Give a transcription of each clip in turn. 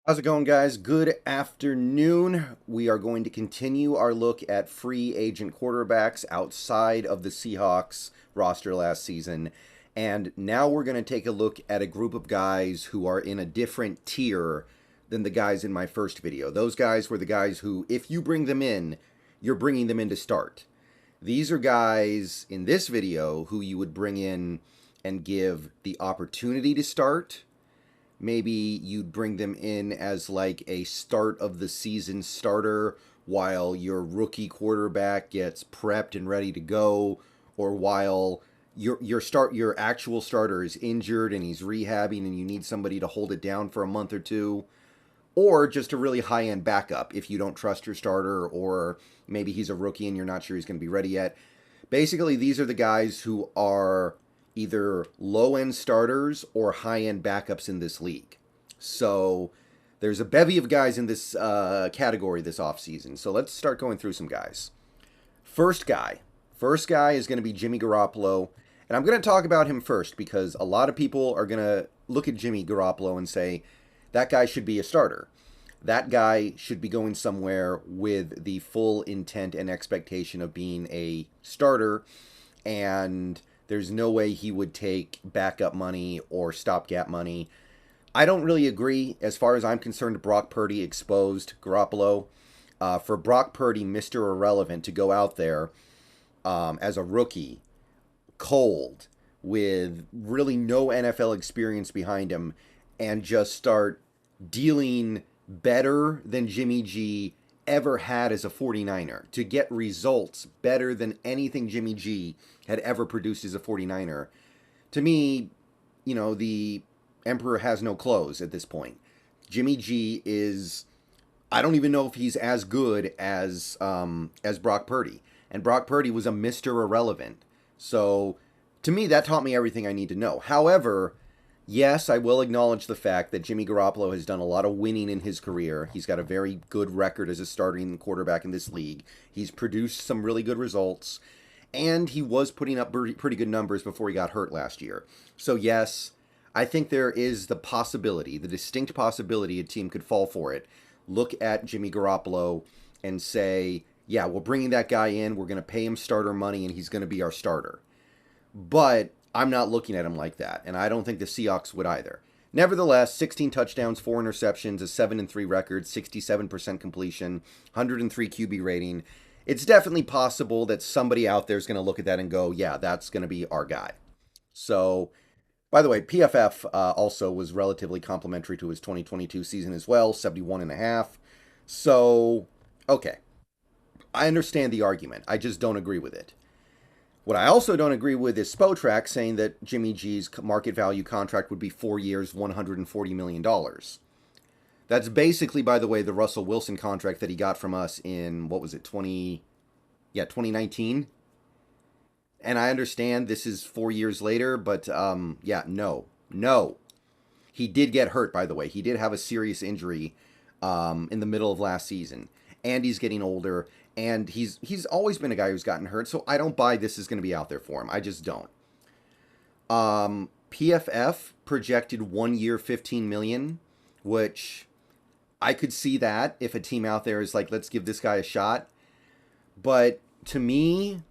How's it going, guys? Good afternoon. We are going to continue our look at free agent quarterbacks outside of the Seahawks roster last season. And now we're going to take a look at a group of guys who are in a different tier than the guys in my first video. Those guys were the guys who, if you bring them in, you're bringing them in to start. These are guys in this video who you would bring in and give the opportunity to start. Maybe you'd bring them in as like a start of the season starter while your rookie quarterback gets prepped and ready to go, or while your actual starter is injured and he's rehabbing and you need somebody to hold it down for a month or two, or just a really high-end backup if you don't trust your starter, or maybe he's a rookie and you're not sure he's going to be ready yet. Basically, these are the guys who are either low-end starters or high-end backups in this league. So there's a bevy of guys in this category this offseason. So let's start going through some guys. First guy is going to be Jimmy Garoppolo. And I'm going to talk about him first because a lot of people are going to look at Jimmy Garoppolo and say, that guy should be a starter. That guy should be going somewhere with the full intent and expectation of being a starter, and there's no way he would take backup money or stopgap money. I don't really agree. As far as I'm concerned, Brock Purdy exposed Garoppolo. For Brock Purdy, Mr. Irrelevant, to go out there as a rookie, cold, with really no NFL experience behind him, and just start dealing better than Jimmy G ever had as a 49er, to get results better than anything Jimmy G had ever produced as a 49er. To me, you know, the emperor has no clothes at this point. Jimmy G is, I don't even know if he's as good as Brock Purdy. And Brock Purdy was a Mr. Irrelevant. So to me, that taught me everything I need to know. However, yes, I will acknowledge the fact that Jimmy Garoppolo has done a lot of winning in his career. He's got a very good record as a starting quarterback in this league. He's produced some really good results, and he was putting up pretty good numbers before he got hurt last year. So yes, I think there is the possibility, the distinct possibility a team could fall for it. Look at Jimmy Garoppolo and say, yeah, we're bringing that guy in, we're going to pay him starter money, and he's going to be our starter. But I'm not looking at him like that, and I don't think the Seahawks would either. Nevertheless, 16 touchdowns, 4 interceptions, a 7-3 record, 67% completion, 103 QB rating. It's definitely possible that somebody out there is going to look at that and go, yeah, that's going to be our guy. So, by the way, PFF also was relatively complimentary to his 2022 season as well, 71.5. So, okay. I understand the argument. I just don't agree with it. What I also don't agree with is Spotrac saying that Jimmy G's market value contract would be 4 years, $140 million. That's basically, by the way, the Russell Wilson contract that he got from us in, what was it, 2019? And I understand this is 4 years later, but yeah, no. He did get hurt, by the way. He did have a serious injury in the middle of last season. And he's getting older. And he's always been a guy who's gotten hurt, so I don't buy this is going to be out there for him. I just don't. PFF projected 1 year, $15 million, which I could see that if a team out there is like, let's give this guy a shot. But to me,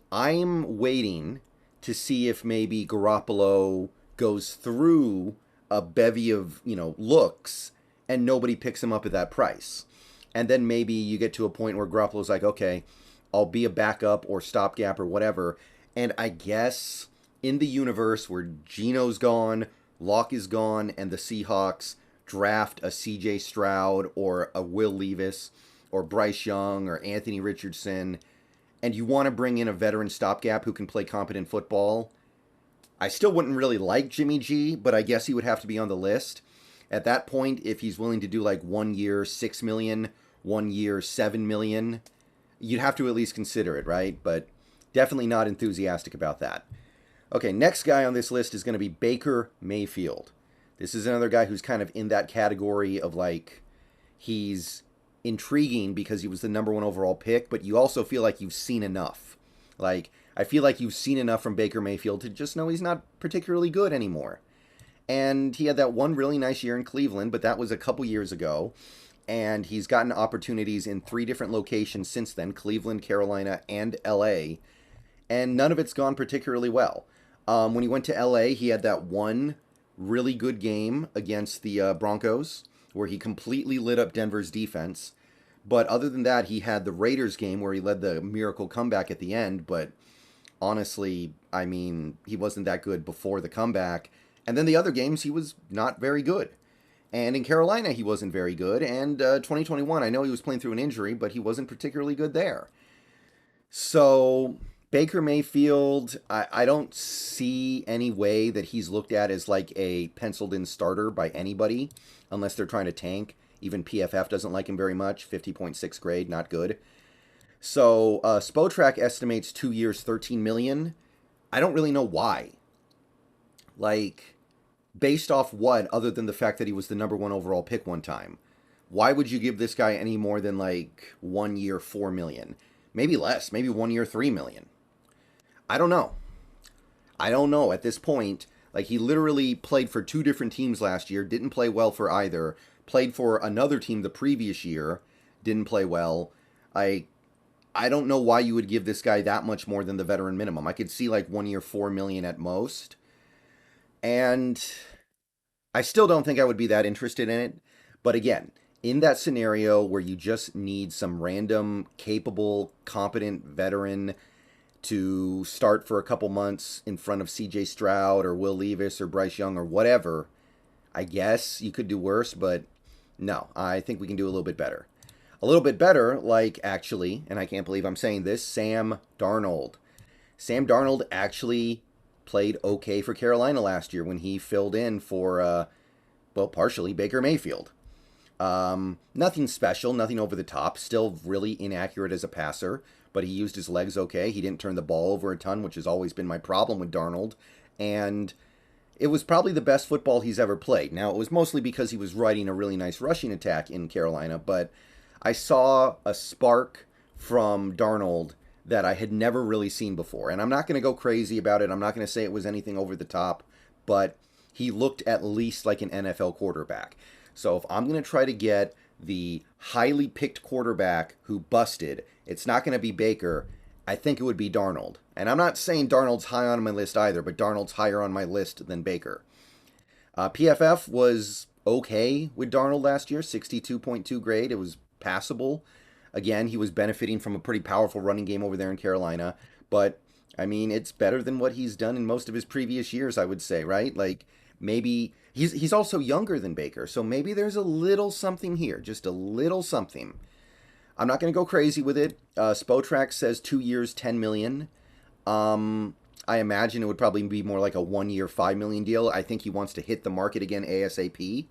I'm waiting to see if maybe Garoppolo goes through a bevy of, looks and nobody picks him up at that price. And then maybe you get to a point where Garoppolo's like, okay, I'll be a backup or stopgap or whatever. And I guess in the universe where Geno's gone, Locke is gone, and the Seahawks draft a CJ Stroud or a Will Levis or Bryce Young or Anthony Richardson, and you want to bring in a veteran stopgap who can play competent football, I still wouldn't really like Jimmy G, but I guess he would have to be on the list. At that point, if he's willing to do like 1 year, $6 million, 1 year, $7 million, you'd have to at least consider it, right? But definitely not enthusiastic about that. Okay, next guy on this list is going to be Baker Mayfield. This is another guy who's kind of in that category of like, he's intriguing because he was the #1 overall pick, but you also feel like you've seen enough. Like, I feel like you've seen enough from Baker Mayfield to just know he's not particularly good anymore. And he had that one really nice year in Cleveland, but that was a couple years ago. And he's gotten opportunities in 3 different locations since then, Cleveland, Carolina, and LA. And none of it's gone particularly well. When he went to LA, he had that one really good game against the Broncos, where he completely lit up Denver's defense. But other than that, he had the Raiders game where he led the miracle comeback at the end. But honestly, I mean, he wasn't that good before the comeback. And then the other games, he was not very good. And in Carolina, he wasn't very good. And 2021, I know he was playing through an injury, but he wasn't particularly good there. So Baker Mayfield, I don't see any way that he's looked at as like a penciled-in starter by anybody, unless they're trying to tank. Even PFF doesn't like him very much. 50.6 grade, not good. So Spotrac estimates 2 years, $13 million. I don't really know why. Like, based off what, other than the fact that he was the number 1 overall pick one time? Why would you give this guy any more than like 1 year, $4 million? Maybe less, maybe 1 year, $3 million. I don't know. I don't know at this point. Like, he literally played for 2 different teams last year, didn't play well for either, played for another team the previous year, didn't play well. I don't know why you would give this guy that much more than the veteran minimum. I could see like 1 year, $4 million at most. And I still don't think I would be that interested in it. But again, in that scenario where you just need some random, capable, competent veteran to start for a couple months in front of CJ Stroud or Will Levis or Bryce Young or whatever, I guess you could do worse, but no, I think we can do a little bit better. A little bit better, like, actually, and I can't believe I'm saying this, Sam Darnold. Sam Darnold actually played okay for Carolina last year when he filled in for, partially Baker Mayfield. Nothing special, nothing over the top, still really inaccurate as a passer, but he used his legs okay. He didn't turn the ball over a ton, which has always been my problem with Darnold, and it was probably the best football he's ever played. Now, it was mostly because he was riding a really nice rushing attack in Carolina, but I saw a spark from Darnold that I had never really seen before. And I'm not going to go crazy about it. I'm not going to say it was anything over the top, but he looked at least like an NFL quarterback. So if I'm going to try to get the highly picked quarterback who busted, it's not going to be Baker. I think it would be Darnold. And I'm not saying Darnold's high on my list either, but Darnold's higher on my list than Baker. PFF was okay with Darnold last year, 62.2 grade. It was passable. Again, he was benefiting from a pretty powerful running game over there in Carolina. But, I mean, it's better than what he's done in most of his previous years, I would say, right? Like, maybe he's also younger than Baker, so maybe there's a little something here, just a little something. I'm not going to go crazy with it. Spotrac says 2 years, $10 million. I imagine it would probably be more like a 1 year, $5 million deal. I think he wants to hit the market again ASAP.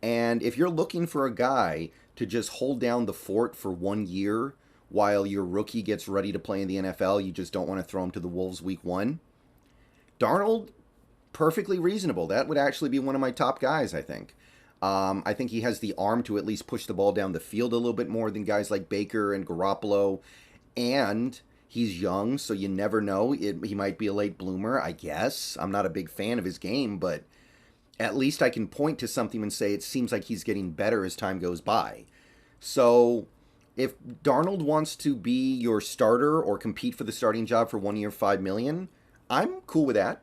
And if you're looking for a guy to just hold down the fort for 1 year while your rookie gets ready to play in the NFL, you just don't want to throw him to the Wolves week 1. Darnold, perfectly reasonable. That would actually be one of my top guys, I think. I think he has the arm to at least push the ball down the field a little bit more than guys like Baker and Garoppolo. And he's young, so you never know. He might be a late bloomer, I guess. I'm not a big fan of his game, but at least I can point to something and say it seems like he's getting better as time goes by. So if Darnold wants to be your starter or compete for the starting job for 1 year, $5 million, I'm cool with that.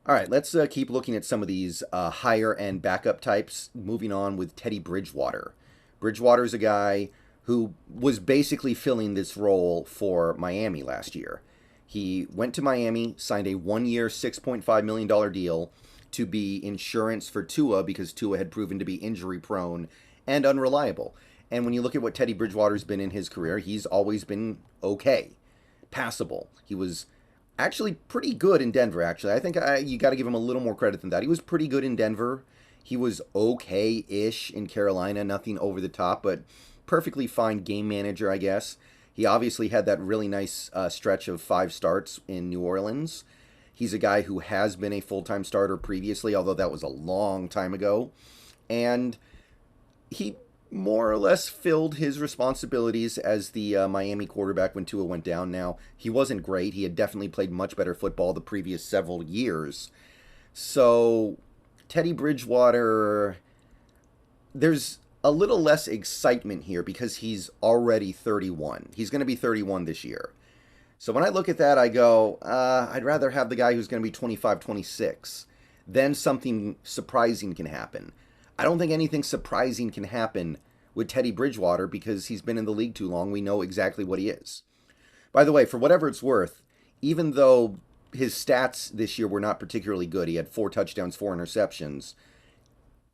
All right, let's keep looking at some of these higher-end backup types, moving on with Teddy Bridgewater. Bridgewater's a guy who was basically filling this role for Miami last year. He went to Miami, signed a 1 year, $6.5 million deal to be insurance for Tua because Tua had proven to be injury-prone and unreliable. And when you look at what Teddy Bridgewater's been in his career, he's always been okay, passable. He was actually pretty good in Denver, actually. I think you got to give him a little more credit than that. He was pretty good in Denver. He was okay-ish in Carolina, nothing over the top, but perfectly fine game manager, I guess. He obviously had that really nice stretch of 5 starts in New Orleans. He's a guy who has been a full-time starter previously, although that was a long time ago. And he more or less filled his responsibilities as the Miami quarterback when Tua went down. Now, he wasn't great. He had definitely played much better football the previous several years. So, Teddy Bridgewater, there's a little less excitement here because he's already 31. He's going to be 31 this year. So when I look at that, I go, I'd rather have the guy who's going to be 25, 26. Then something surprising can happen. I don't think anything surprising can happen with Teddy Bridgewater because he's been in the league too long. We know exactly what he is. By the way, for whatever it's worth, even though his stats this year were not particularly good, he had 4 touchdowns, 4 interceptions,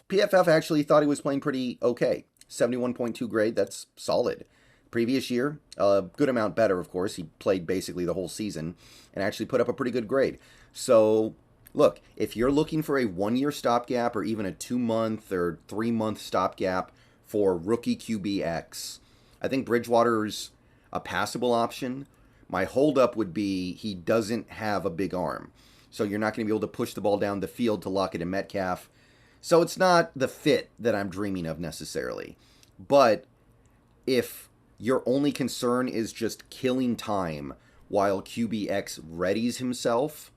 PFF actually thought he was playing pretty okay. 71.2 grade, that's solid. Previous year, a good amount better, of course. He played basically the whole season and actually put up a pretty good grade. So, look, if you're looking for a 1-year stopgap or even a 2-month or 3-month stopgap for rookie QBX, I think Bridgewater's a passable option. My holdup would be he doesn't have a big arm. So you're not going to be able to push the ball down the field to Lockett and Metcalf. So it's not the fit that I'm dreaming of necessarily. But if your only concern is just killing time while QBX readies himself,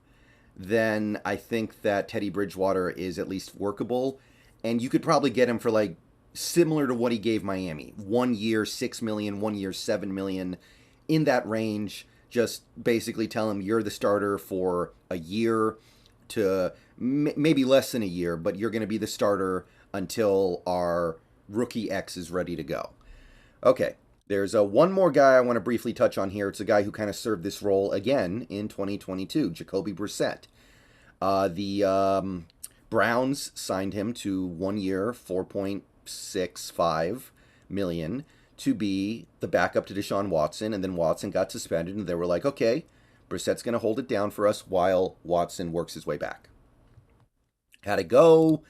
then I think that Teddy Bridgewater is at least workable. And you could probably get him for like similar to what he gave Miami. 1 year, $6 million, 1 year, $7 million, in that range. Just basically tell him you're the starter for a year to maybe less than a year, but you're going to be the starter until our rookie X is ready to go. Okay, there's one more guy I want to briefly touch on here. It's a guy who kind of served this role again in 2022, Jacoby Brissett. The Browns signed him to 1 year, $4.65 million to be the backup to Deshaun Watson, and then Watson got suspended, and they were like, okay, Brissett's going to hold it down for us while Watson works his way back. How'd it go?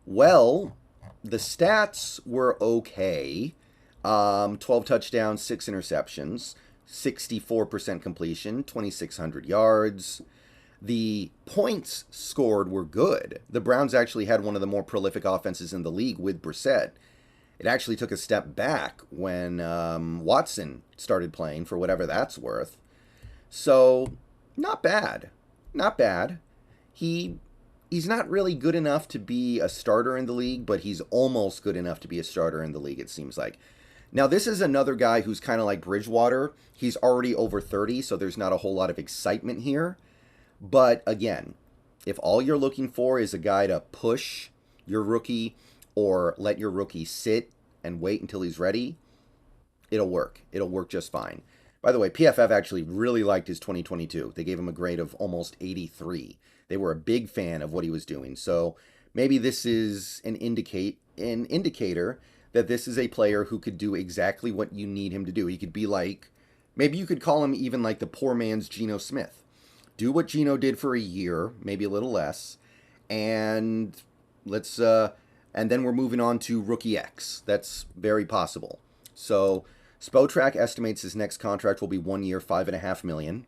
Well, the stats were okay. 12 touchdowns, 6 interceptions, 64% completion, 2,600 yards. The points scored were good. The Browns actually had one of the more prolific offenses in the league with Brissett. It actually took a step back when Watson started playing, for whatever that's worth. So, not bad. Not bad. He's not really good enough to be a starter in the league, but he's almost good enough to be a starter in the league, it seems like. Now, this is another guy who's kind of like Bridgewater. He's already over 30, so there's not a whole lot of excitement here. But, again, if all you're looking for is a guy to push your rookie or let your rookie sit and wait until he's ready, it'll work. It'll work just fine. By the way, PFF actually really liked his 2022. They gave him a grade of almost 83. They were a big fan of what he was doing. So maybe this is an indicator that this is a player who could do exactly what you need him to do. He could be like, maybe you could call him even like the poor man's Geno Smith. Do what Geno did for a year, maybe a little less, and and then we're moving on to Rookie X. That's very possible. So Spotrac estimates his next contract will be 1 year, $5.5 million.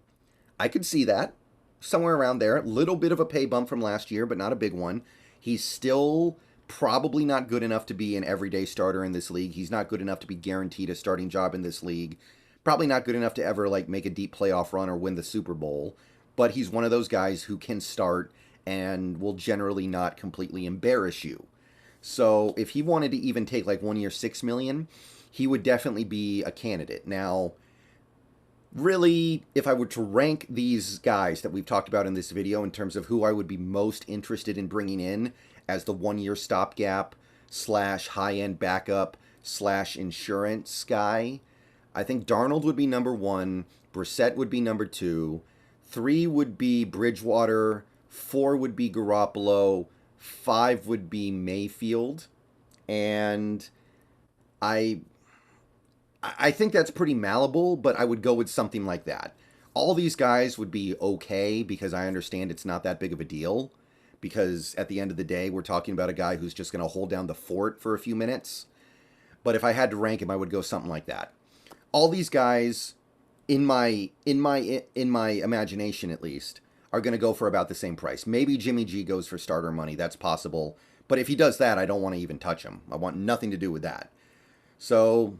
I could see that. Somewhere around there. Little bit of a pay bump from last year, but not a big one. He's still probably not good enough to be an everyday starter in this league. He's not good enough to be guaranteed a starting job in this league. Probably not good enough to ever like make a deep playoff run or win the Super Bowl. But he's one of those guys who can start and will generally not completely embarrass you. So if he wanted to even take like 1 year, $6 million, he would definitely be a candidate. Now, really, if I were to rank these guys that we've talked about in this video in terms of who I would be most interested in bringing in as the 1 year stopgap / high-end backup / insurance guy, I think Darnold would be number 1, Brissett would be number 2, 3 would be Bridgewater, 4 would be Garoppolo, 5 would be Mayfield, and I think that's pretty malleable, but I would go with something like that. All these guys would be okay because I understand it's not that big of a deal, because at the end of the day, we're talking about a guy who's just going to hold down the fort for a few minutes. But if I had to rank him, I would go something like that. All these guys, in my imagination at least, are going to go for about the same price. Maybe Jimmy G goes for starter money. That's possible. But if he does that, I don't want to even touch him. I want nothing to do with that. So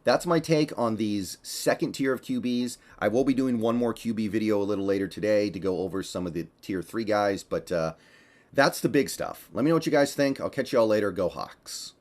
that's my take on these second tier of QBs. I will be doing one more QB video a little later today to go over some of the tier 3 guys. But That's the big stuff. Let me know what you guys think. I'll catch you all later. Go Hawks.